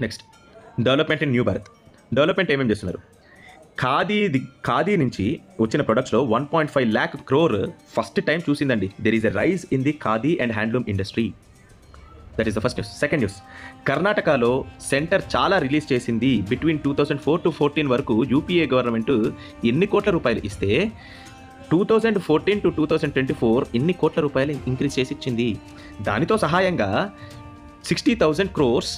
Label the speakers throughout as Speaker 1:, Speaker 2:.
Speaker 1: Next development in new Bharat. Development ఏమేమి చేస్తున్నారు? ఖాదీ నుంచి వచ్చిన ప్రొడక్ట్స్లో 1.5 lakh crore ఫస్ట్ టైం చూసిందండి. There is a rise in the khadi and handloom industry. That is the first news. Second news, కర్ణాటకలో centre చాలా release చేసింది. బిట్వీన్ 2004 to 2014 వరకు యూపీఏ గవర్నమెంట్ ఎన్ని కోట్ల రూపాయలు ఇస్తే 2014 to 2024 ఎన్ని కోట్ల రూపాయలు ఇంక్రీజ్ చేసి ఇచ్చింది. దానితో సహాయంగా 60,000 crores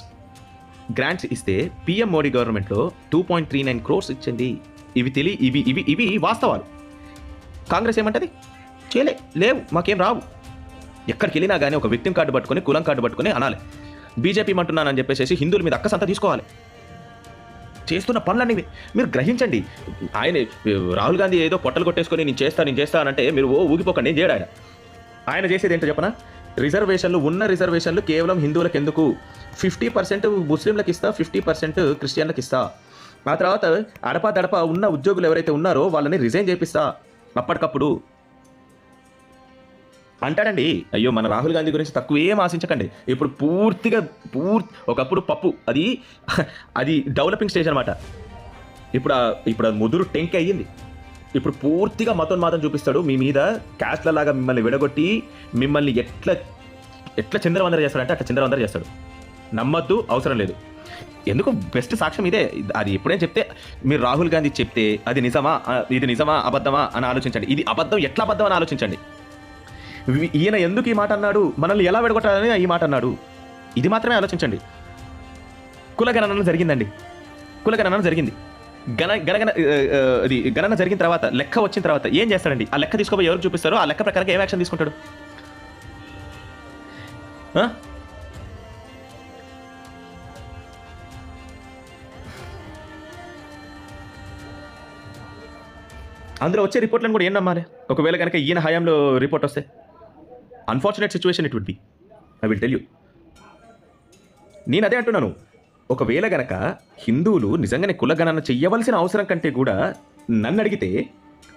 Speaker 1: గ్రాంట్స్ ఇస్తే పిఎం మోడీ గవర్నమెంట్లో 2.39 crores ఇచ్చింది. ఇవి వాస్తవాలు. కాంగ్రెస్ ఏమంటది? లేవు, మాకేం రావు. ఎక్కడికి వెళ్ళినా కానీ ఒక విక్టిమ్ కార్డు పట్టుకొని, కులం కార్డు పట్టుకొని అనాలి బీజేపీ అంటున్నానని చెప్పేసి హిందువుల మీద అక్కసంతా తీసుకోవాలి. చేస్తున్న పనులన్నీ మీరు గ్రహించండి. ఆయన రాహుల్ గాంధీ ఏదో పొట్టలు కొట్టేసుకొని నేను చేస్తానంటే మీరు ఊగిపోకండి. ఏం చేయడు ఆయన చేసేది ఏంటో చెప్పనా? ఉన్న రిజర్వేషన్లు కేవలం హిందువులకు ఎందుకు? 50% ముస్లింలకు ఇస్తా, 50% క్రిస్టియన్లకు ఇస్తా. ఆ తర్వాత అడపా ఉన్న ఉద్యోగులు ఎవరైతే ఉన్నారో వాళ్ళని రిజైన్ చేపిస్తా అప్పటికప్పుడు అంటాడండి. అయ్యో, మన రాహుల్ గాంధీ గురించి తక్కువ ఏం ఆశించకండి. ఇప్పుడు ఒకప్పుడు పప్పు అది డెవలపింగ్ స్టేజ్ అనమాట. ఇప్పుడు ముదురు టెంక్ అయ్యింది. ఇప్పుడు పూర్తిగా మతోన్మాదం చూపిస్తాడు మీ మీద. క్యాస్ట్లలాగా మిమ్మల్ని విడగొట్టి మిమ్మల్ని ఎట్లా చిందరవందర చేస్తాడంటే అట్లా చిందరవందర చేస్తాడు. నమ్మద్దు, అవసరం లేదు. ఎందుకు? బెస్ట్ సాక్ష్యం ఇదే. అది ఎప్పుడైనా చెప్తే మీరు రాహుల్ గాంధీ చెప్తే ఇది నిజమా అబద్ధమా అని ఆలోచించండి. ఇది అబద్ధం, ఎట్లా అబద్ధం అని ఆలోచించండి. ఈయన ఎందుకు ఈ మాట అన్నాడు, మనల్ని ఎలా విడగొట్టాలని ఈ మాట అన్నాడు, ఇది మాత్రమే ఆలోచించండి. కులగణన జరిగిందండి. జరిగింది. గణన జరిగిన తర్వాత, లెక్క వచ్చిన తర్వాత ఏం చేస్తాడండి? ఆ లెక్క తీసుకోపోయి ఎవరు చూపిస్తారో ఆ లెక్క ప్రకారం ఏం యాక్షన్ తీసుకుంటాడు? అందులో వచ్చే రిపోర్ట్లను కూడా ఏం నమ్మాలి? ఒకవేళ కనుక ఈయన హయాంలో రిపోర్ట్ వస్తే unfortunate situation it would be. I will tell you. నేను అదే అంటున్నాను. ఒకవేళ గనక హిందువులు నిజంగానే కులగణన చెయ్యవలసిన అవసరం కంటే కూడా నన్ను అడిగితే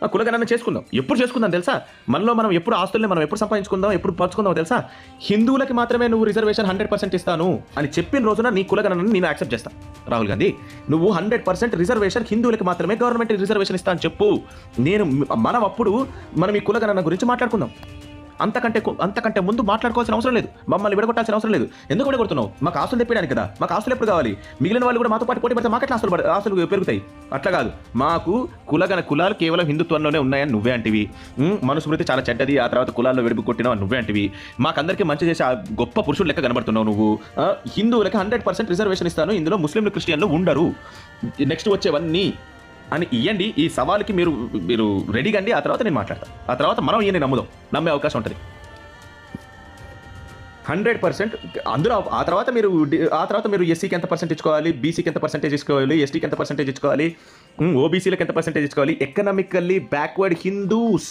Speaker 1: ఆ కులగణన చేసుకుందాం. ఎప్పుడు చేసుకుందాం తెలుసా? మనలో మనం ఎప్పుడు ఆస్తుల్ని మనం ఎప్పుడు సంపాదించుకుందాం, ఎప్పుడు పంచుకుందాం తెలుసా? హిందువులకి మాత్రమే నువ్వు రిజర్వేషన్ 100% ఇస్తాను అని చెప్పిన రోజున నీ కులగణనని నేను యాక్సెప్ట్ చేస్తాను. రాహుల్ గాంధీ, నువ్వు 100% రిజర్వేషన్ హిందువులకి మాత్రమే గవర్నమెంట్ రిజర్వేషన్ ఇస్తా అని చెప్పు. మనం ఈ కులగణన గురించి మాట్లాడుకుందాం. అంతకంటే ముందు మాట్లాడుకోవాల్సిన అవసరం లేదు. మమ్మల్ని విడగొట్టాల్సిన అవసరం లేదు. ఎందుకు విడగొడుతున్నావు? మాకు ఆస్తులు తెప్పడానికి కదా. మాకు ఆస్తులు ఎప్పుడు కావాలి? మిగిలిన వాళ్ళు కూడా మాతో పాటు పోటీ పడితే మాకెట్లా ఆస్తులు పెరుగుతాయి? అట్లా కాదు. మాకు కులాలు కేవలం హిందుత్వంలోనే ఉన్నాయని నువ్వే అంటివి. మనుస్మృతి చాలా చెడ్డది, ఆ తర్వాత కులాల్లో విడుపు కొట్టినావు నువ్వే అంటివి. మాకందరికీ మంచి చేసే గొప్ప పురుషుడు లెక్క కనబడుతున్నావు నువ్వు. హిందువులకి 100% రిజర్వేషన్ ఇస్తాను, ఇందులో ముస్లింలు క్రిస్టియన్లు ఉండరు, నెక్స్ట్ వచ్చేవన్నీ అని ఇవ్వండి. ఈ సవాల్కి మీరు రెడీగా అండి. ఆ తర్వాత నేను మాట్లాడతాను. ఆ తర్వాత మనం ఈయన నమ్మే అవకాశం ఉంటుంది 100%. అందులో ఆ తర్వాత మీరు ఎస్సీకి ఎంత పర్సెంట్ ఇచ్చుకోవాలి, బీసీకి ఎంత పర్సెంటేజ్ ఇచ్చుకోవాలి, ఎస్టీకి ఎంత పర్సెంటేజ్ ఇచ్చుకోవాలి, ఓబీసీలకు ఎంత పర్సెంటేజ్ ఇచ్చుకోవాలి, ఎకనామికల్లీ బ్యాక్వర్డ్ హిందూస్,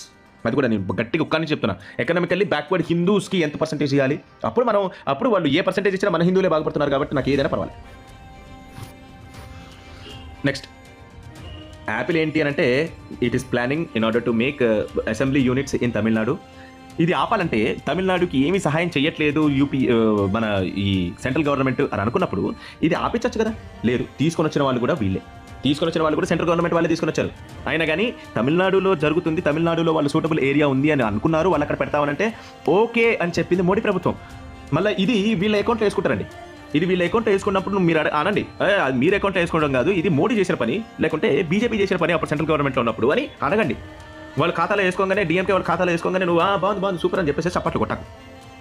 Speaker 1: అది కూడా నేను గట్టిగా ఒక్కని చెప్తున్నా, ఎకనామికల్లీ బ్యాక్వర్డ్ హిందూస్కి ఎంత పర్సెంటేజ్ ఇవ్వాలి. అప్పుడు వాళ్ళు ఏ పర్సెంటేజ్ ఇచ్చినా మన హిందువులే బాగుపడుతున్నారు కాబట్టి నాకు ఏదైనా పర్వాలేదు. నెక్స్ట్, యాపిల్ ఏంటి అని అంటే it is planning in order to make assembly units in Tamil Nadu. ఇది ఆపాలంటే తమిళనాడుకి ఏమీ సహాయం చేయట్లేదు మన ఈ సెంట్రల్ గవర్నమెంట్ అని అనుకున్నప్పుడు ఇది ఆపించచ్చు కదా. లేదు, తీసుకొని వచ్చిన వాళ్ళు కూడా సెంట్రల్ గవర్నమెంట్ వాళ్ళే తీసుకొని వచ్చారు. అయినా కానీ తమిళనాడులో జరుగుతుంది, తమిళనాడులో వాళ్ళు సూటబుల్ ఏరియా ఉంది అని అనుకున్నారు, వాళ్ళు అక్కడ పెడతామనంటే ఓకే అని చెప్పింది మోడీ ప్రభుత్వం. మళ్ళీ ఇది వీళ్ళ అకౌంట్లో వేసుకుంటారండి. ఇది వీళ్ళ అకౌంట్లో వేసుకున్నప్పుడు మీరు అనండి, మీరు అకౌంట్లో వేసుకోవడం కాదు, ఇది మోడీ చేసిన పని, లేకుంటే బీజేపీ చేసిన పని అప్పుడు సెంట్రల్ గవర్నమెంట్లో ఉన్నప్పుడు అని అడగండి. వాళ్ళ ఖాతాలో వేసుకోగానే, డిఎంకే వాళ్ళ ఖాతాలో వేసుకోగానే నువ్వు బాగుంది సూపర్ అని చెప్పేసి చప్పట్లు కొట్టాకు.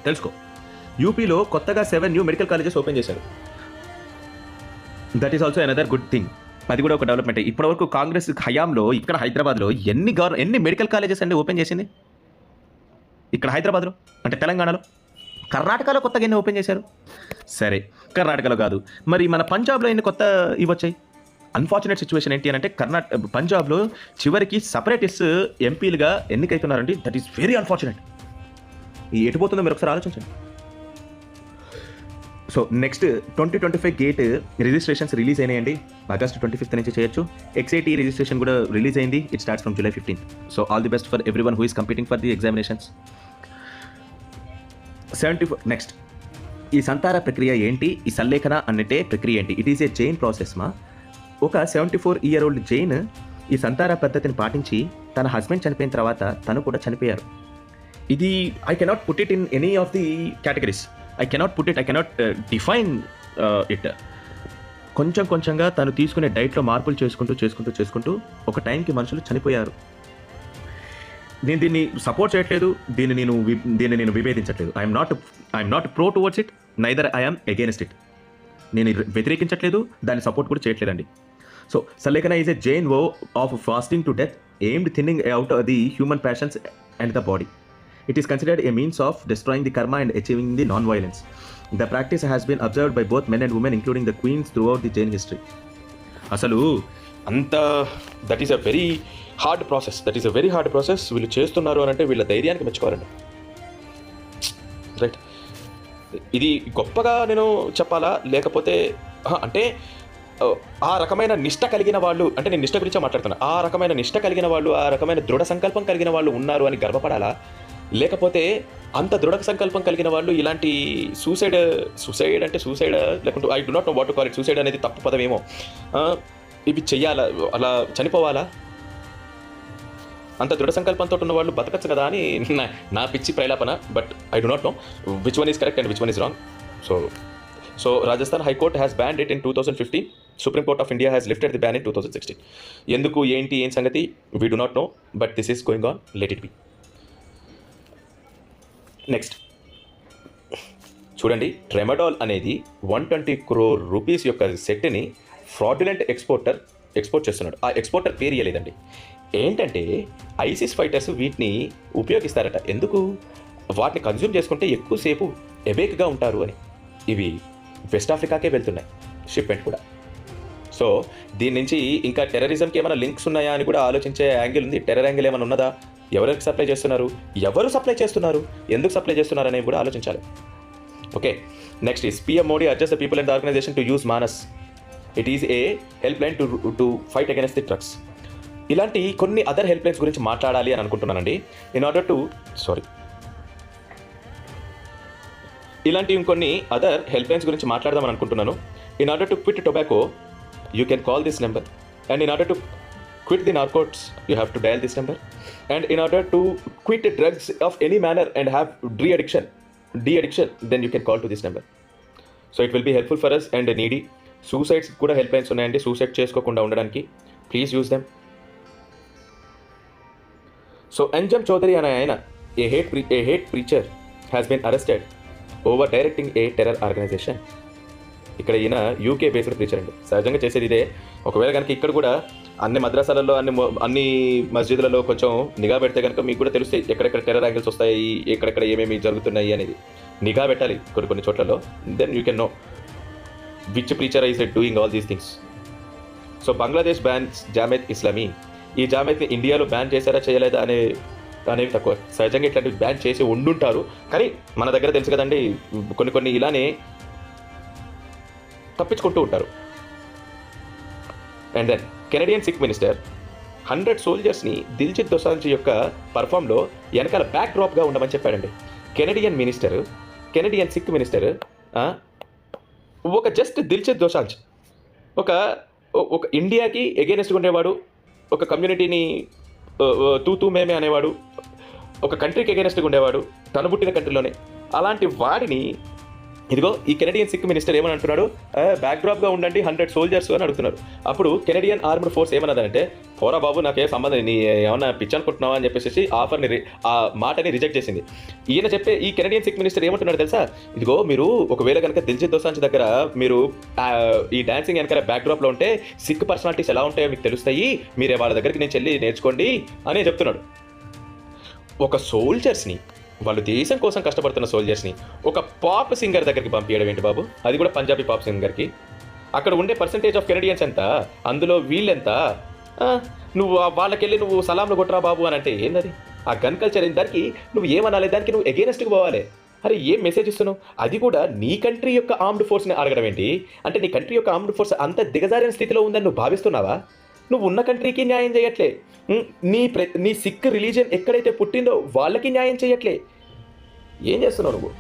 Speaker 1: తెలుసుకో, యూపీలో కొత్తగా 7 న్యూ మెడికల్ కాలేజెస్ ఓపెన్ చేశారు. That is also another good thing. అది కూడా ఒక డెవలప్మెంట్. ఇప్పటివరకు కాంగ్రెస్ హయాంలో ఇక్కడ హైదరాబాద్లో ఎన్ని మెడికల్ కాలేజెస్ అండి ఓపెన్ చేసింది? ఇక్కడ హైదరాబాద్లో అంటే తెలంగాణలో. కర్ణాటకలో కొత్తగా ఎన్ని ఓపెన్ చేశారు? సరే, కర్ణాటకలో కాదు, మరి మన పంజాబ్లో ఎన్ని కొత్త ఇవచ్చాయి? అన్ఫార్చునేట్ సిచ్యువేషన్ ఏంటి అని అంటే పంజాబ్లో చివరికి సపరేటిస్ట్ ఎంపీలుగా ఎన్నికైతున్నారండి. That is very unfortunate. ఎటుపోతుందో మీరు ఒకసారి ఆలోచించండి. So next 2025 GATE registrations release అయినాయండి. ఆగస్ట్ 25 నుంచి చేయొచ్చు. XAT రిజిస్ట్రేషన్ కూడా రిలీజ్ అయింది. It starts from July 15th. So all the best for everyone who is competing for the examinations. 74 next ఈ సంతార ప్రక్రియ ఏంటి, ఈ సల్లేఖన అన్నట్టే ప్రక్రియ ఏంటి? It is a Jain process మా. ఒక 74-year-old జైన్ ఈ సంతార పద్ధతిని పాటించి తన హస్బెండ్ చనిపోయిన తర్వాత తను కూడా చనిపోయారు. ఇది I cannot put it in any of the categories. I cannot define it. కొంచెం కొంచెంగా తను తీసుకునే డైట్లో మార్పులు చేసుకుంటూ ఒక టైంకి మనుషులు చనిపోయారు. నేను దీన్ని సపోర్ట్ చేయట్లేదు, దీన్ని నేను విభేదించట్లేదు. I'm not pro towards it, neither I'm against it. నేను వ్యతిరేకించట్లేదు, దాన్ని సపోర్ట్ కూడా చేయట్లేదండి. So Sallekhana is a Jain way of fasting to death aimed thinning out the human passions and the body. It is considered a means of destroying the karma and achieving the non-violence. The practice has been observed by both men and women, including the queens, throughout the Jain history. అసలు అంత that is a very hard process. వీళ్ళు చేస్తున్నారు అని అంటే వీళ్ళ ధైర్యానికి మెచ్చుకోవాలండి. Right, ఇది గొప్పగా నేను చెప్పాలా, లేకపోతే అంటే ఆ రకమైన నిష్ట కలిగిన వాళ్ళు, అంటే నేను నిష్ట గురించే మాట్లాడుతున్నా, ఆ రకమైన నిష్ట కలిగిన వాళ్ళు, ఆ రకమైన దృఢ సంకల్పం కలిగిన వాళ్ళు ఉన్నారు అని గర్వపడాలా, లేకపోతే అంత దృఢ సంకల్పం కలిగిన వాళ్ళు ఇలాంటి సూసైడ్ లేకుంటే I do not know what to call it, suicide అనేది తప్పు పదమేమో, ఇవి చెయ్యాలా, అలా చనిపోవాలా? అంత దృఢ సంకల్పంతో ఉన్న వాళ్ళు బతకచ్చు కదా అని నా పిచ్చి ప్రలాపన. But I do not know which one is correct and which one is wrong. So Rajasthan High Court has banned it in 2015. Supreme Court of India has lifted the ban in 2016. ఎందుకు ఏంటి ఏం సంగతి we do not know, but this is going on, let it be. Next చూడండి, tramadol అనేది 120 crore rupees యొక్క సెట్ని fraudulent export చేస్తున్నాడు. ఆ ఎక్స్పోర్టర్ పేరు ఇవ్వలేదండి. ఏంటంటే ఐసిస్ ఫైటర్స్ వీటిని ఉపయోగిస్తారట. ఎందుకు? వాటిని కన్జ్యూమ్ చేసుకుంటే ఎక్కువసేపు ఎబేక్గా ఉంటారు అని. ఇవి వెస్ట్ ఆఫ్రికాకే వెళ్తున్నాయి షిప్మెంట్ కూడా. సో దీని నుంచి ఇంకా టెర్రరిజంకి ఏమైనా లింక్స్ ఉన్నాయా అని కూడా ఆలోచించే యాంగిల్ ఉంది. టెర్రర్ యాంగిల్ ఏమైనా ఉన్నదా? ఎవరికి సప్లై చేస్తున్నారు, ఎవరు సప్లై చేస్తున్నారు, ఎందుకు సప్లై చేస్తున్నారు అనేవి కూడా ఆలోచించాలి. Okay, next is PM Modi urges the people in the organization to use Manas. It is a helpline to fight against the drugs. ఇలాంటి కొన్ని అదర్ హెల్ప్ లైన్స్ గురించి మాట్లాడాలి అని అనుకుంటున్నానండి. ఇలాంటి ఇంకొన్ని అదర్ హెల్ప్ లైన్స్ గురించి మాట్లాడదామని అనుకుంటున్నాను. In order to quit tobacco you can call this number, and in order to quit the narcotics you have to dial this number, and in order to quit drugs of any manner and have de-addiction then you can call to this number. So it will be helpful for us and needy. Suicides కూడా help lines ఉన్నాయండి, suicide చేసుకోకుండా ఉండడానికి. Please use them. So Anjem Choudary అనే ఆయన a hate preacher has been arrested over directing a terror organisation. ఇక్కడ ఈయన UK based preacher అండి. సహజంగా చేసేది ఇదే. ఒకవేళ కనుక ఇక్కడ కూడా అన్ని మద్రసాలలో అన్ని మస్జిద్లలో కొంచెం నిఘా పెడితే కనుక మీకు కూడా తెలుస్తాయి ఎక్కడెక్కడ టెర్రర్ యాంగిల్స్ వస్తాయి, ఎక్కడెక్కడ ఏమేమి జరుగుతున్నాయి అనేది. నిఘా పెట్టాలి కొన్ని చోట్లలో. Then you can know which preacher is doing all these things. So Bangladesh bans Jamaat Islami. ఈ జామేత్ని ఇండియాలో బ్యాన్ చేశారా చేయలేదా అనేవి తక్కువ. సహజంగా ఇట్లాంటివి బ్యాన్ చేసి ఉండుంటారు, కానీ మన దగ్గర తెలుసు కదండి, కొన్ని ఇలానే తప్పించుకుంటూ ఉంటారు. And then Canadian Sikh minister 100 సోల్జర్స్ని దిల్జిత్ దోసాంజ్ యొక్క పర్ఫామ్లో వెనకాల బ్యాక్ డ్రాప్గా ఉండమని చెప్పాడండి. కెనడియన్ సిక్ మినిస్టర్ ఒక జస్ట్ దిల్జిత్ దోసాంజ్ ఒక ఇండియాకి ఎగెయినెస్ట్గా ఉండేవాడు, ఒక కమ్యూనిటీని తూతూ మేమే అనేవాడు, ఒక కంట్రీకి ఎగెయినెస్ట్గా ఉండేవాడు, తను పుట్టిన కంట్రీలోనే. అలాంటి వాడిని ఇదిగో ఈ కెనడియన్ సిక్ మినిస్టర్ ఏమని అంటున్నాడు, బ్యాక్డ్రాప్గా ఉండండి 100 సోల్జర్స్ అని అడుగుతున్నారు. అప్పుడు కెనడియన్ ఆర్మ్డ్ ఫోర్స్ ఏమన్నదంటే, పోరా బాబు నాకే సంబంధం, నీ ఏమన్నా పిచ్చి అనుకుంటున్నావా అని చెప్పేసి ఆ మాటని రిజెక్ట్ చేసింది. ఈ కెనడియన్ సిక్ మినిస్టర్ ఏమంటున్నాడు తెలుసా, ఇదిగో మీరు ఒకవేళ కనుక దిల్జిత్ దోసాంజ్ దగ్గర మీరు ఈ డాన్సింగ్ వెనకాల బ్యాక్డ్రాప్లో ఉంటే సిక్ పర్సనాలిటీస్ ఎలా ఉంటాయో మీకు తెలుస్తాయి, మీరే వాళ్ళ దగ్గరికి నేను చెల్లి నేర్చుకోండి అని చెప్తున్నాడు. ఒక సోల్జర్స్ని, వాళ్ళు దేశం కోసం కష్టపడుతున్న సోల్జర్స్ని ఒక పాప్ సింగర్ దగ్గరికి పంపించడం ఏంటి బాబు, అది కూడా పంజాబీ పాప్ సింగర్కి. అక్కడ ఉండే పర్సంటేజ్ ఆఫ్ కెనడియన్స్ ఎంత, అందులో వీళ్ళెంత, నువ్వు వాళ్ళకెళ్ళి నువ్వు సలాంలు కొట్టరా బాబు అని అంటే ఏంటది? ఆ గన్ కల్చర్ దానికి నువ్వు ఏమనాలి, దానికి నువ్వు ఎగెయినెస్ట్గా పోవాలి. అరే ఏం మెసేజ్ ఇస్తున్నావు? అది కూడా నీ కంట్రీ యొక్క ఆర్మ్డ్ ఫోర్స్ని అడగడం ఏంటి? అంటే నీ కంట్రీ యొక్క ఆర్మ్డ్ ఫోర్స్ అంత దిగజారిన స్థితిలో ఉందని నువ్వు భావిస్తున్నావా? నువ్వు ఉన్న కంట్రీకి న్యాయం చేయట్లే, నీ సిక్ రిలీజియన్ ఎక్కడైతే పుట్టిందో వాళ్ళకి న్యాయం చేయట్లే. ఏం చేస్తున్నావు నువ్వు?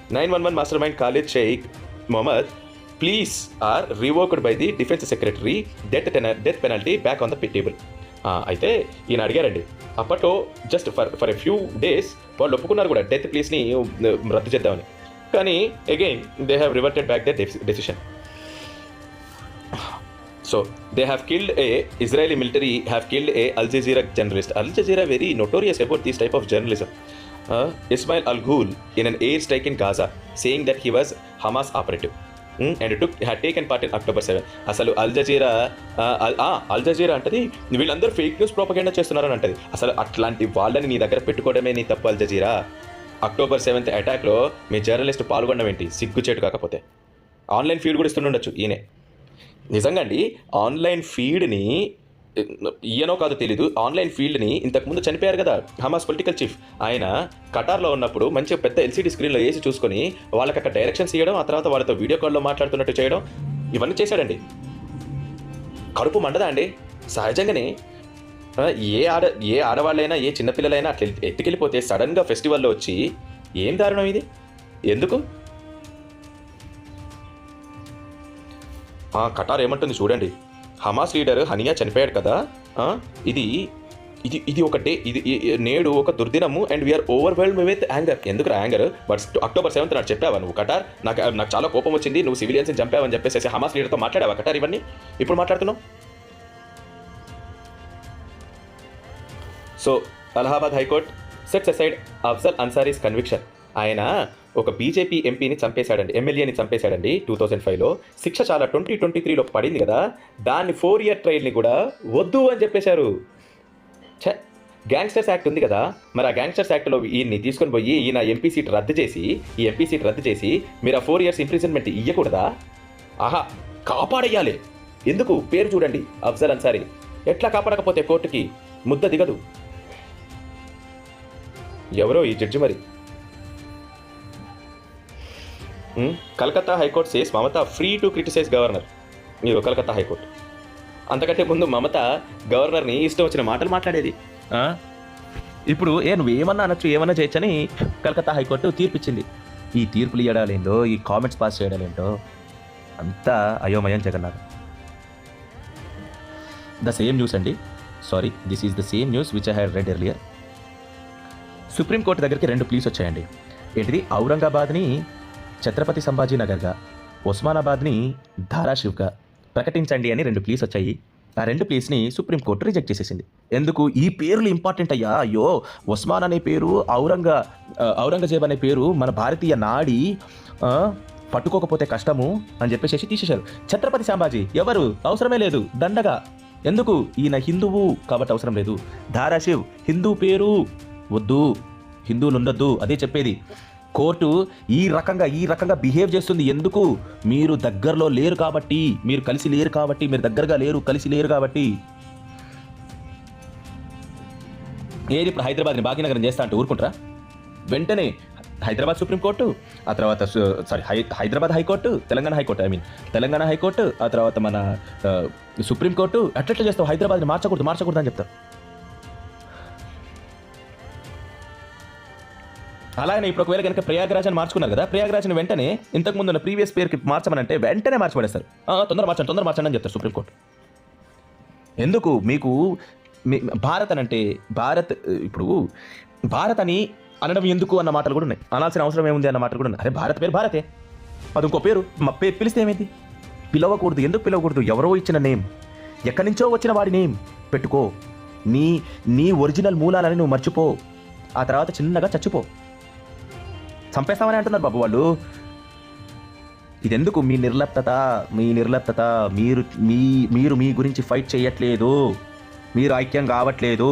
Speaker 1: 911 mastermind Khalid Sheikh Mohammed, please are revoked by the defense secretary, death penalty back on the table. అయితే ఈయన అడిగారండి. అప్పట్లో just for a few days వాళ్ళు ఒప్పుకున్నారు కూడా డెత్ ప్లీస్ని రద్దు చేద్దామని. కానీ again they have reverted back their decision. So they have killed Israeli military have killed a Al Jazeera journalist. Al Jazeera very notorious about this type of journalism. Ismail Al-Ghul in an airstrike in Gaza, saying that he was Hamas operative and had taken part in October 7. అసలు Al Jazeera అంటది వీళ్ళందరూ fake news ప్రోపగెండా చేస్తున్నారని అంటది. అసలు అట్లాంటి వాళ్ళని నీ దగ్గర పెట్టుకోవడమే నీ తప్పు. అల్ జజీరా October 7th అటాక్లో మీ జర్నలిస్ట్ పాల్గొనడం ఏంటి? సిగ్గుచేటు కాకపోతే. ఆన్లైన్ ఫీడ్ కూడా ఇస్తుండొచ్చు ఈయనే. నిజంగా అండి, ఆన్లైన్ ఫీడ్ని ఈయనో కాదో తెలీదు, ఆన్లైన్ ఫీల్డ్ని ఇంతకుముందు చనిపోయారు కదా హమాస్ పొలిటికల్ చీఫ్, ఆయన కటార్లో ఉన్నప్పుడు మంచిగా పెద్ద ఎల్సీడీ స్క్రీన్లో వేసి చూసుకొని వాళ్ళకి అక్కడ డైరెక్షన్స్ ఇవ్వడం, ఆ తర్వాత వాళ్ళతో వీడియో కాల్లో మాట్లాడుతున్నట్టు చేయడం, ఇవన్నీ చేశాడండి. కడుపు మండదా అండి? సహజంగానే ఏ ఆడవాళ్ళైనా ఏ చిన్నపిల్లలైనా అట్లా ఎత్తుకెళ్ళిపోతే సడన్గా ఫెస్టివల్లో వచ్చి ఏం దారుణం ఇది? ఎందుకు? కటార్ ఏమంటుంది చూడండి. హమాస్ లీడర్ హనియా చనిపోయాడు కదా, ఇది ఇది ఇది ఒక డే, ఇది నేడు ఒక దుర్దినము and we're overwhelmed with anger. ఎందుకు యాంగర్? బట్ October 7th నాకు చెప్పావా నువ్వు కటార్? నాకు చాలా కోపం వచ్చింది, నువ్వు సివిలియన్స్ని చంపావని చెప్పేసి హమాస్ లీడర్తో మాట్లాడావా కటార్? ఇవన్నీ ఇప్పుడు మాట్లాడుతున్నావు. So Allahabad High Court sets aside Afzal Ansari's conviction. ఆయన ఒక బీజేపీ ఎంపీని చంపేశాడండి, ఎమ్మెల్యేని చంపేశాడండి 2005లో. శిక్ష చాలా 2023లో పడింది కదా, దాన్ని 4 year ట్రయల్ని కూడా వద్దు అని చెప్పేశారు. గ్యాంగ్స్టర్స్ యాక్ట్ ఉంది కదా, మరి ఆ గ్యాంగ్స్టర్స్ యాక్ట్లో ఈయన్ని తీసుకొని పోయి ఈయన ఎంపీ సీట్ రద్దు చేసి మీరు ఆ 4 years ఇంప్రిజన్మెంట్ ఇవ్వకూడదా? ఆహా, కాపాడేయాలి. ఎందుకు? పేరు చూడండి, అఫ్జల్ అన్సారీ. ఎట్లా కాపాడకపోతే కోర్టుకి ముద్ద దిగదు. ఎవరో ఈ జడ్జి మరి. Calcutta high court says Mamata free to criticise governor. మీరు కలకత్తా హైకోర్టు. అంతకంటే ముందు మమత గవర్నర్ని ఇష్టం వచ్చిన మాటలు మాట్లాడేది. ఇప్పుడు నువ్వు ఏమన్నా అనొచ్చు, ఏమన్నా చేయొచ్చని కలకత్తా హైకోర్టు తీర్పిచ్చింది. ఈ తీర్పులు ఇవ్వడాలేంటో, ఈ కామెంట్స్ పాస్ చేయడాలేంటో అంతా అయోమయం జగన్నాథ్. ద సేమ్ న్యూస్ అండి, sorry this is the same news which I had red earlier. Supreme court దగ్గరికి 2 ప్లీస్ వచ్చాయండి. ఏంటిది? ఔరంగాబాద్ని ఛత్రపతి సంభాజీ నగర్గా, ఉస్మానాబాద్ని ధారాషివ్గా ప్రకటించండి అని 2 ప్లీస్ వచ్చాయి. ఆ 2 ప్లీస్ని సుప్రీంకోర్టు రిజెక్ట్ చేసేసింది. ఎందుకు? ఈ పేర్లు ఇంపార్టెంట్ అయ్యా. అయ్యో, ఉస్మాన్ అనే పేరు, ఔరంగజేబ్ అనే పేరు మన భారతీయ నాడి పట్టుకోకపోతే కష్టము అని చెప్పేసి తీసేశారు. ఛత్రపతి సంభాజీ ఎవరు? అవసరమే లేదు, దండగా. ఎందుకు? ఈయన హిందువు కాబట్టి అవసరం లేదు. ధారాషివ్ హిందూ పేరు, వద్దు, హిందువులు ఉండొద్దు. అదే చెప్పేది. కోర్టు ఈ రకంగా బిహేవ్ చేస్తుంది. ఎందుకు? మీరు దగ్గరలో లేరు కాబట్టి, మీరు కలిసి లేరు కాబట్టి, మీరు దగ్గరగా లేరు, కలిసి లేరు కాబట్టి. ఏది ఇప్పుడు హైదరాబాద్ని భాగ్యనగరం చేస్తా అంటే ఊరుకుంటారా? వెంటనే హైదరాబాద్ సుప్రీంకోర్టు, ఆ తర్వాత హైదరాబాద్ హైకోర్టు, తెలంగాణ హైకోర్టు, ఆ తర్వాత మన సుప్రీంకోర్టు. అట్లెట్లా చేస్తావు? హైదరాబాద్ని మార్చకూడదు అని చెప్తారు. అలాగే ఇప్పుడు ఒకవేళ కనుక ప్రయాగరాజ్ అని మార్చుకున్నారు కదా, ప్రయాగరాజ్ని వెంటనే ఇంతకుముందు ఉన్న ప్రీవియస్ పేరుకి మార్చమనంటే వెంటనే మార్చిపడేస్తారు. తొందర మార్చండి అని చెప్తారు సుప్రీంకోర్టు. ఎందుకు? మీకు భారత్ అని అంటే ఇప్పుడు భారత్ అని అనడం ఎందుకు అన్న మాటలు కూడా ఉన్నాయి. అనాల్సిన అవసరం ఏముంది అన్న మాటలు కూడా ఉన్నాయి. అరే భారత్ పేరు భారతే, అది ఇంకో పేరు. పిలిస్తే ఏమైంది? పిలవకూడదు. ఎందుకు పిలవకూడదు? ఎవరో ఇచ్చిన నేమ్, ఎక్కడి నుంచో వచ్చిన వాడి నేమ్ పెట్టుకో. నీ ఒరిజినల్ మూలాలని నువ్వు మర్చిపో, ఆ తర్వాత చిన్నగా చచ్చిపో. చంపేస్తామని అంటున్నారు బాబు వాళ్ళు. ఇదెందుకు? మీ నిర్లప్తత. మీరు మీ గురించి ఫైట్ చేయట్లేదు, మీరు ఐక్యం కావట్లేదు.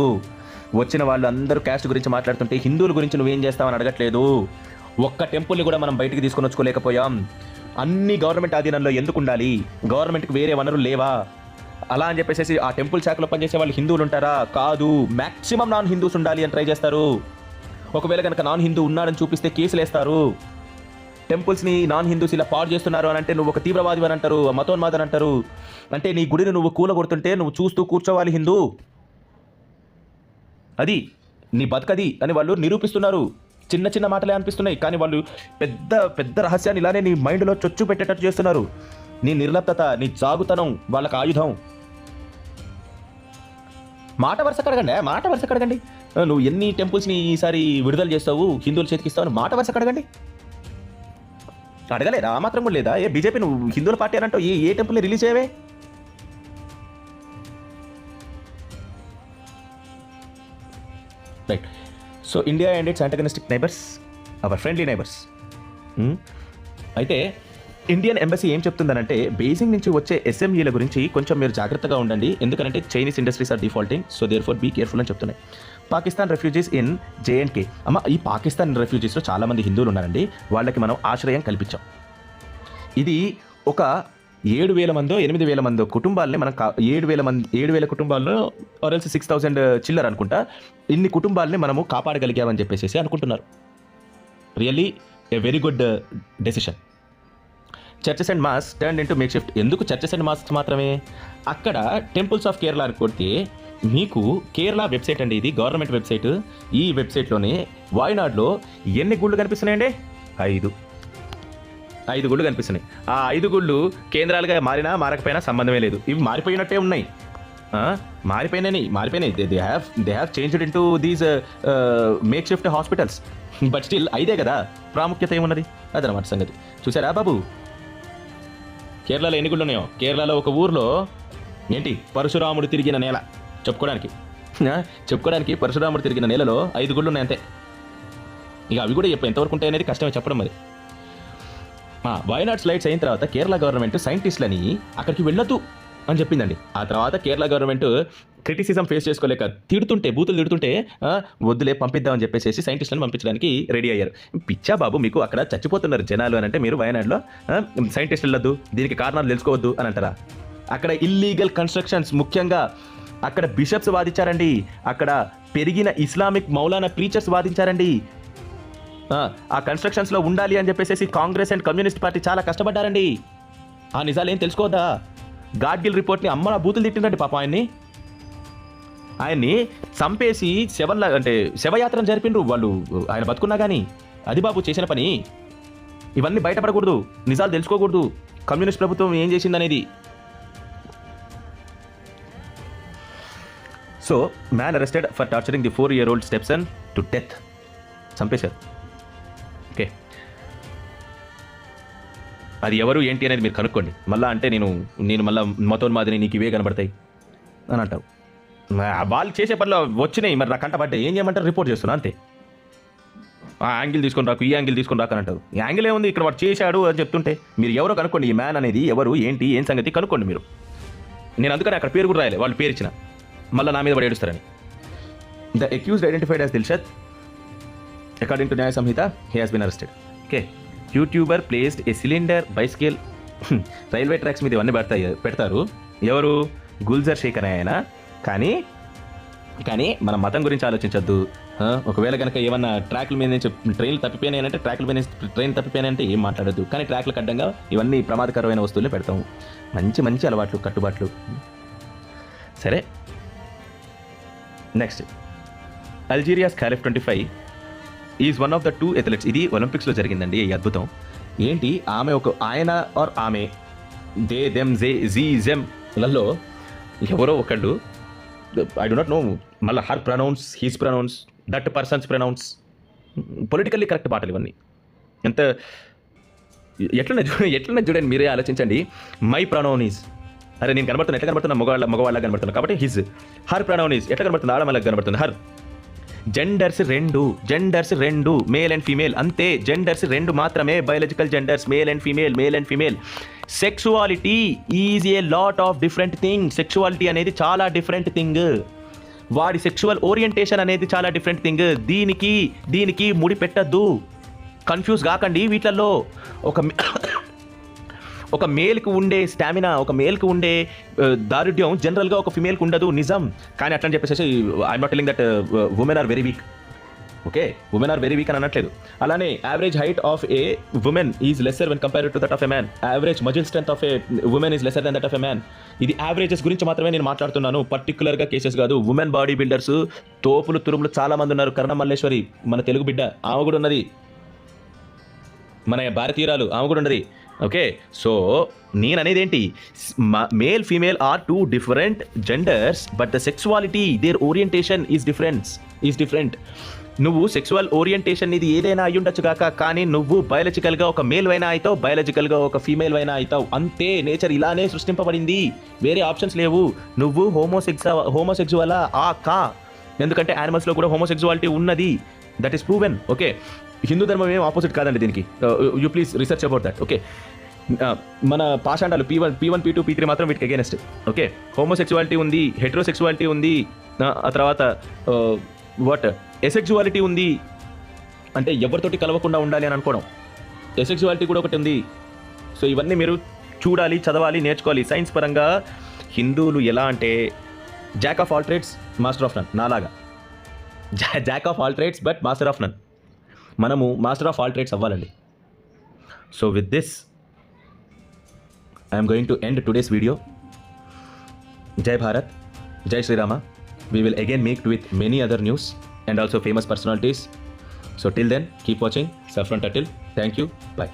Speaker 1: వచ్చిన వాళ్ళు అందరూ క్యాస్ట్ గురించి మాట్లాడుతుంటే హిందువుల గురించి నువ్వేం చేస్తావని అడగట్లేదు. ఒక్క టెంపుల్ని కూడా మనం బయటికి తీసుకొని వచ్చుకోలేకపోయాం. అన్ని గవర్నమెంట్ ఆధీనంలో ఎందుకు ఉండాలి? గవర్నమెంట్కి వేరే వనరులు లేవా? అలా అని చెప్పేసి ఆ టెంపుల్ శాఖలో పనిచేసే వాళ్ళు హిందువులు ఉంటారా? కాదు, మ్యాక్సిమం నాన్ హిందూస్ ఉండాలి అని ట్రై చేస్తారు. ఒకవేళ కనుక నాన్ హిందూ ఉన్నాడని చూపిస్తే కేసులు వేస్తారు. టెంపుల్స్ని నాన్ హిందూస్ ఇలా పాడు చేస్తున్నారు అని అంటే నువ్వు ఒక తీవ్రవాది అని అంటారు, మతోన్మాదని అంటారు. అంటే నీ గుడిని నువ్వు కూలగొడుతుంటే నువ్వు చూస్తూ కూర్చోవాలి హిందూ, అది నీ బతుకది అని వాళ్ళు నిరూపిస్తున్నారు. చిన్న చిన్న మాటలే అనిపిస్తున్నాయి, కానీ వాళ్ళు పెద్ద పెద్ద రహస్యాన్ని ఇలానే నీ మైండ్లో చొచ్చు పెట్టేటట్టు చేస్తున్నారు. నీ నిర్లప్తత, నీ జాగుతనం వాళ్ళకి ఆయుధం. మాట వరుస కడగండి. నువ్వు ఎన్ని టెంపుల్స్ని ఈసారి విడుదల చేస్తావు, హిందువుల చేతికి ఇస్తావు అని మాట వరుస కడగండి. అడగలేదా? ఆ మాత్రం కూడా లేదా? బీజేపీ నువ్వు హిందువుల పార్టీ అని అంటావు, ఏ టెంపుల్ని రిలీజ్ చేయవే? Right. So India and its antagonistic neighbours, our friendly neighbours. అయితే ఇండియన్ ఎంబసీ ఏం చెప్తుందనంటే, బీజింగ్ నుంచి వచ్చే ఎస్ఎంఈల గురించి కొంచెం మీరు జాగ్రత్తగా ఉండండి, ఎందుకంటే Chinese industries are defaulting, so therefore be careful అని చెప్తున్నాయి. Pakistan refugees in J and K. ఈ పాకిస్తాన్ రెఫ్యూజీస్లో చాలామంది హిందువులు ఉన్నారండి, వాళ్ళకి మనం ఆశ్రయం కల్పించాం. ఇది ఒక 7,000 మందో 8,000 మందో కుటుంబాలని మనం 7,000 కుటుంబాల్లో ఆర్ఎల్స్ 6,000 చిల్లర్ అనుకుంటా, ఇన్ని కుటుంబాలని మనము కాపాడగలిగామని చెప్పేసి అనుకుంటున్నారు. Really a very good decision. Churches and mass turn into make shift. ఎందుకు చర్చెస్ అండ్ మాస్క్ మాత్రమే? అక్కడ టెంపుల్స్ ఆఫ్ కేరళ అని కొడితే మీకు కేరళ వెబ్సైట్ అండి, ఇది గవర్నమెంట్ వెబ్సైట్. ఈ వెబ్సైట్లోనే వాయనాడ్లో ఎన్ని గుళ్ళు కనిపిస్తున్నాయండి? 5 గుళ్ళు కనిపిస్తున్నాయి. ఆ 5 గుళ్ళు కేంద్రాలుగా మారినా మారకపోయినా సంబంధమే లేదు, ఇవి మారిపోయినట్టే ఉన్నాయి. మారిపోయినాయి. They have changed into these make shift hospitals, but still 5 కదా, ప్రాముఖ్యత ఏమున్నది? అదనమాట సంగతి. చూసారా బాబు, కేరళలో ఎన్ని గుళ్ళు ఉన్నాయో? కేరళలో ఒక ఊర్లో ఏంటి పరశురాముడు తిరిగిన నేల చెప్పుకోవడానికి పరశురాముడు తిరిగిన నేలలో 5 గుళ్ళు ఉన్నాయి అంతే. ఇక అవి కూడా ఎంతవరకు ఉంటాయి అనేది కష్టమే చెప్పడం. మరి వయనాడ్ స్లైడ్స్ అయిన తర్వాత కేరళ గవర్నమెంట్ సైంటిస్టులని అక్కడికి వెళ్ళొద్దు అని చెప్పిందండి. ఆ తర్వాత కేరళ గవర్నమెంట్ క్రిటిసిజం ఫేస్ చేసుకోలేక బూతులు తిడుతుంటే వద్దులే పంపిద్దామని చెప్పేసి సైంటిస్టులను పంపించడానికి రెడీ అయ్యారు. పిచ్చా బాబు, మీకు అక్కడ చచ్చిపోతున్నారు జనాలు అని అంటే మీరు వయనాడ్లో సైంటిస్టులు వెళ్ళొద్దు, దీనికి కారణాలు తెలుసుకోవద్దు అని అంటారా? అక్కడ ఇల్లీగల్ కన్స్ట్రక్షన్స్, ముఖ్యంగా అక్కడ బిషప్స్ వాదించారండి, అక్కడ పెరిగిన ఇస్లామిక్ మౌలానా ప్రీచర్స్ వాదించారండి. ఆ కన్స్ట్రక్షన్స్లో ఉండాలి అని చెప్పేసి కాంగ్రెస్ అండ్ కమ్యూనిస్ట్ పార్టీ చాలా కష్టపడ్డారండి. ఆ నిజాలు ఏం తెలుసుకోవద్దా? గాడ్గిల్ రిపోర్ట్ని అమ్మ బూతులు తిట్టిందండి పాపం. ఆయన్ని చంపేసి శవయాత్ర జరిపినరు వాళ్ళు, ఆయన బతుకున్నా కానీ. అది బాబు చేసిన పని. ఇవన్నీ బయటపడకూడదు, నిజాలు తెలుసుకోకూడదు, కమ్యూనిస్ట్ ప్రభుత్వం ఏం చేసిందనేది. So man arrested for torturing the 4-year-old stepson to death. చంపేశారు. ఓకే, అది ఎవరు ఏంటి అనేది మీరు కనుక్కోండి. మళ్ళీ అంటే నేను మళ్ళీ మతోన్మాదిని నీకు ఇవే కనబడతాయి అని అంటావు. వాళ్ళు చేసే పనిలో వచ్చినాయి, మరి నా కంట పడ్డాయి, ఏం చేయమంటారు? రిపోర్ట్ చేస్తున్నా అంతే. ఆ యాంగిల్ తీసుకొని రాకు, ఈ యాంగిల్ తీసుకొని రాకు అని అంటారు. ఈ యాంగిల్ ఏముంది, ఇక్కడ వాడు చేశాడు అని చెప్తుంటే మీరు ఎవరో కనుక్కోండి. ఈ మ్యాన్ అనేది ఎవరు, ఏంటి, ఏం సంగతి కనుక్కోండి మీరు. నేను అందుకని అక్కడ పేరు కూడా రాయలే, వాళ్ళు పేరు ఇచ్చిన, మళ్ళీ నా మీద పడి ఏడుస్తారని. The accused identified as Dilshad. According to Nyaya Sanhita, he has been arrested. Okay, YouTuber placed a cylinder bicycle railway tracks మీద ఇవన్నీ పెడతారు. ఎవరు? గుల్జర్ షేక్ అనే ఆయన. కానీ మన మతం గురించి ఆలోచించద్దు. ఒకవేళ కనుక ఏమన్నా ట్రాక్ల మీద నుంచి ట్రైన్లు తప్పిపోయినాయంటే ట్రైన్ తప్పిపోయినాయంటే ఏం మాట్లాడద్దు. కానీ ట్రాక్లకు అడ్డంగా ఇవన్నీ ప్రమాదకరమైన వస్తువులే పెడతాము. మంచి అలవాట్లు, కట్టుబాట్లు. సరే, next. Algeria's Khelif 25 is one of the 2 athletes. ఇది ఒలింపిక్స్లో జరిగిందండి. ఈ అద్భుతం ఏంటి, ఆయన ఆర్ ఆమె, దే దెమ్ జీ జెమ్ లలో ఎవరో ఒకళ్ళు, ఐ డు నాట్ నో, మళ్ళీ her pronouns, his pronouns, that person's pronouns, politically correct పాటలు ఇవన్నీ. ఎట్లనే చూడండి, మీరే ఆలోచించండి. మై ప్రొనౌన్ ఈజ్, అరే నేను కనబడుతున్నా, ఎట్లా కనబడుతున్నా? మగవాళ్ళ కనబడుతున్నా కాబట్టి హిజ్. హర్ ప్రొనౌన్ ఈజ్ ఎట్లా కనబడుతుంది? ఆడవాళ్ళకి కనబడుతుంది హర్. జెండర్స్ రెండు మేల్ అండ్ ఫీమేల్ అంతే. జెండర్స్ 2 మాత్రమే, biological genders male and female. Sexuality is a lot of different thing. Sexuality అనేది చాలా డిఫరెంట్ థింగ్. వాడి సెక్సువల్ ఓరియంటేషన్ అనేది చాలా డిఫరెంట్ థింగ్. దీనికి ముడి పెట్టద్దు, కన్ఫ్యూజ్ కాకండి. వీటిల్లో ఒక మేల్కి ఉండే స్టామినా, ఒక మేల్కి ఉండే దారుఢ్యం జనరల్గా ఒక ఫిమేల్కి ఉండదు, నిజం. కానీ అట్లని చెప్పేసి I'm not telling that women are very weak. Okay, women are very weak అని అనట్లేదు. అలానే average height of a women is lesser when compared to that of a man. Average muscle strength of a women is lesser then that of a man. ఇది averages గురించి మాత్రమే నేను మాట్లాడుతున్నాను, పర్టికులర్గా cases కాదు. ఉమెన్ బాడీ బిల్డర్స్ తోపులు తురుములు చాలా మంది ఉన్నారు. కరుణ మల్లేశ్వరి మన తెలుగు బిడ్డ, ఆమె కూడా ఉన్నది. మన భారతీయురాలు, ఆమె కూడా ఉన్నది. ఓకే, సో నేను అనేది ఏంటి, male female are two different genders, but the sexuality, their orientation is different. నువ్వు సెక్సువల్ ఓరియంటేషన్ ఇది ఏదైనా అయి ఉండొచ్చు కాక, కానీ నువ్వు బయాలజికల్గా ఒక మేల్ అయినా అవుతావు, బయాలజికల్గా ఒక ఫీమేల్ అయినా అవుతావు. అంతే, నేచర్ ఇలానే సృష్టింపబడింది, వేరే ఆప్షన్స్ లేవు. నువ్వు హోమోసెక్సువలా కా, ఎందుకంటే యానిమల్స్లో కూడా హోమోసెక్సువాలిటీ ఉన్నది, that is proven. Okay, Hindu ధర్మం ఏం ఆపోజిట్ కాదండి దీనికి. You please research about that. Okay, మన పాషాండాలు P1, P2, P3 మాత్రం వీటికి అగేనెస్ట్. ఓకే, హోమోసెక్సువాలిటీ ఉంది, హెట్రోసెక్సువాలిటీ ఉంది, ఆ తర్వాత ఎసెక్సువాలిటీ ఉంది, అంటే ఎవరితోటి కలవకుండా ఉండాలి అని అనుకోవడం. ఎసెక్సువాలిటీ కూడా ఒకటి ఉంది. సో ఇవన్నీ మీరు చూడాలి, చదవాలి, నేర్చుకోవాలి. సైన్స్ పరంగా హిందువులు ఎలా అంటే jack of all trades, master of none. నాలాగా jack of all trades but master of none. మనము మాస్టర్ ఆఫ్ ఆల్ ట్రేడ్స్ అవ్వాలండి. So with this I'm going to end today's video. జై భారత్, జై Srirama. We will again meet with many other news and also famous personalities. So till then, keep watching Saffron Turtle. Thank you. Bye.